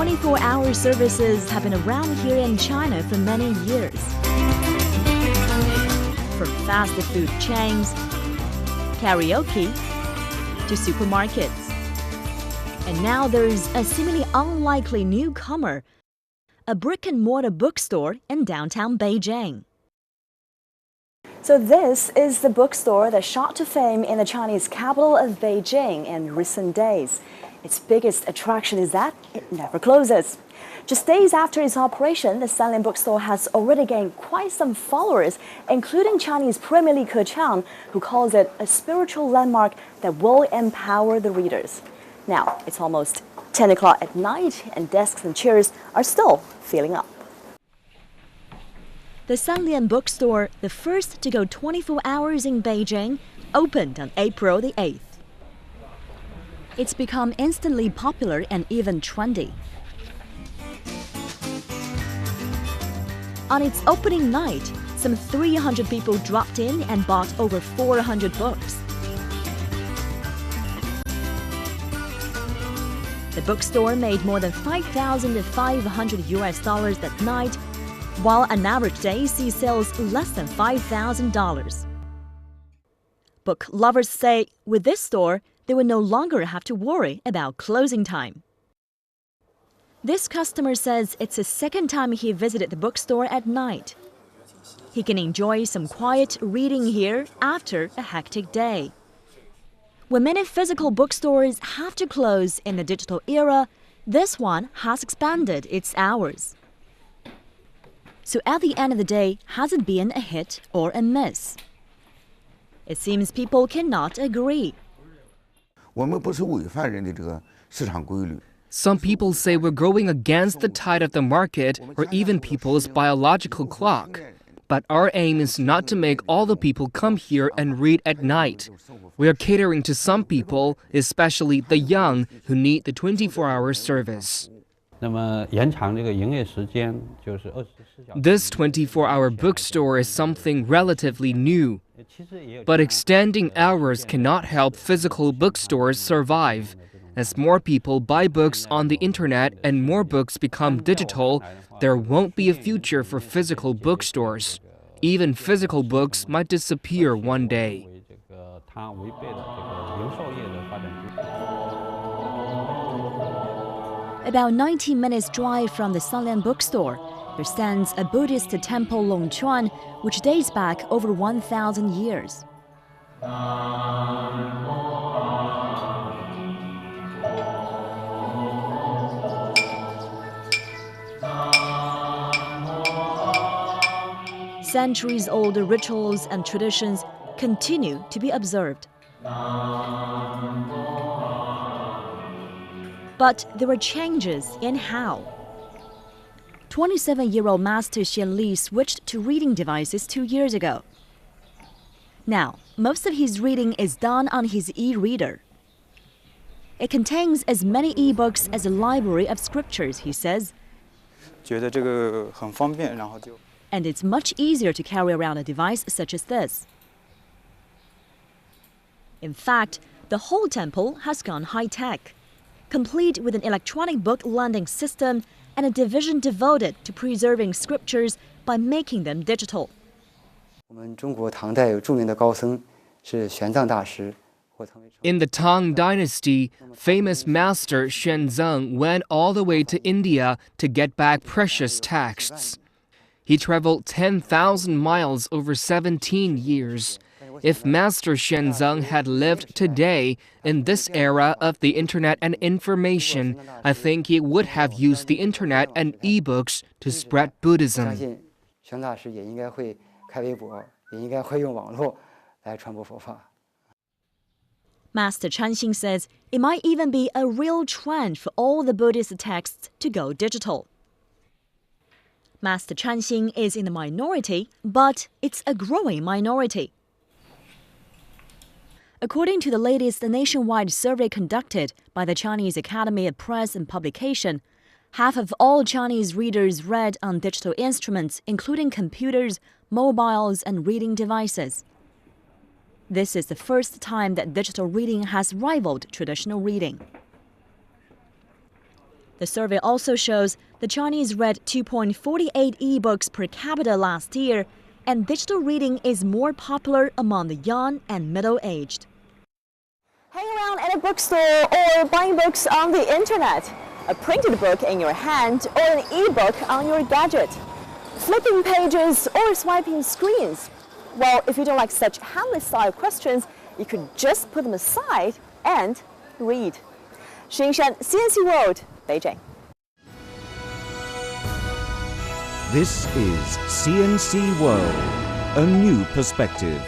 24-hour services have been around here in China for many years. From fast food chains, karaoke, to supermarkets. And now there's a seemingly unlikely newcomer, a brick-and-mortar bookstore in downtown Beijing. So this is the bookstore that shot to fame in the Chinese capital of Beijing in recent days. Its biggest attraction is that it never closes. Just days after its operation, the Sanlian bookstore has already gained quite some followers, including Chinese Premier Li Keqiang, who calls it a spiritual landmark that will empower the readers. Now, it's almost 10 o'clock at night, and desks and chairs are still filling up. The Sanlian bookstore, the first to go 24 hours in Beijing, opened on April the 8th. It's become instantly popular and even trendy. On its opening night, some 300 people dropped in and bought over 400 books. The bookstore made more than $5,500 that night, while an average day sees sales less than $5,000. Book lovers say with this store, they will no longer have to worry about closing time. This customer says it's the second time he visited the bookstore at night. He can enjoy some quiet reading here after a hectic day. When many physical bookstores have to close in the digital era, this one has expanded its hours. So at the end of the day, has it been a hit or a miss? It seems people cannot agree. Some people say we're going against the tide of the market or even people's biological clock. But our aim is not to make all the people come here and read at night. We are catering to some people, especially the young, who need the 24-hour service. This 24-hour bookstore is something relatively new. But extending hours cannot help physical bookstores survive. As more people buy books on the internet and more books become digital, there won't be a future for physical bookstores. Even physical books might disappear one day. About 19 minutes drive from the Sanlian bookstore, there stands a Buddhist temple Longchuan, which dates back over 1,000 years. Centuries-old rituals and traditions continue to be observed. But there were changes in how. 27-year-old Master Xian Li switched to reading devices 2 years ago. Now, most of his reading is done on his e-reader. It contains as many e-books as a library of scriptures, he says. And it's much easier to carry around a device such as this. In fact, the whole temple has gone high-tech, complete with an electronic book lending system and a division devoted to preserving scriptures by making them digital. In the Tang Dynasty, famous master Xuanzang went all the way to India to get back precious texts. He traveled 10,000 miles over 17 years. If Master Xuanzang had lived today, in this era of the internet and information, I think he would have used the internet and e-books to spread Buddhism. Master Chanxing says it might even be a real trend for all the Buddhist texts to go digital. Master Chanxing is in the minority, but it's a growing minority. According to the latest nationwide survey conducted by the Chinese Academy of Press and Publication, half of all Chinese readers read on digital instruments, including computers, mobiles, and reading devices. This is the first time that digital reading has rivaled traditional reading. The survey also shows the Chinese read 2.48 e-books per capita last year, and digital reading is more popular among the young and middle-aged. Hang around at a bookstore or buying books on the internet. A printed book in your hand or an e-book on your gadget. Flipping pages or swiping screens. Well, if you don't like such Hamlet-style questions, you could just put them aside and read. Shi Yingshan, CNC World, Beijing. This is CNC World, a new perspective.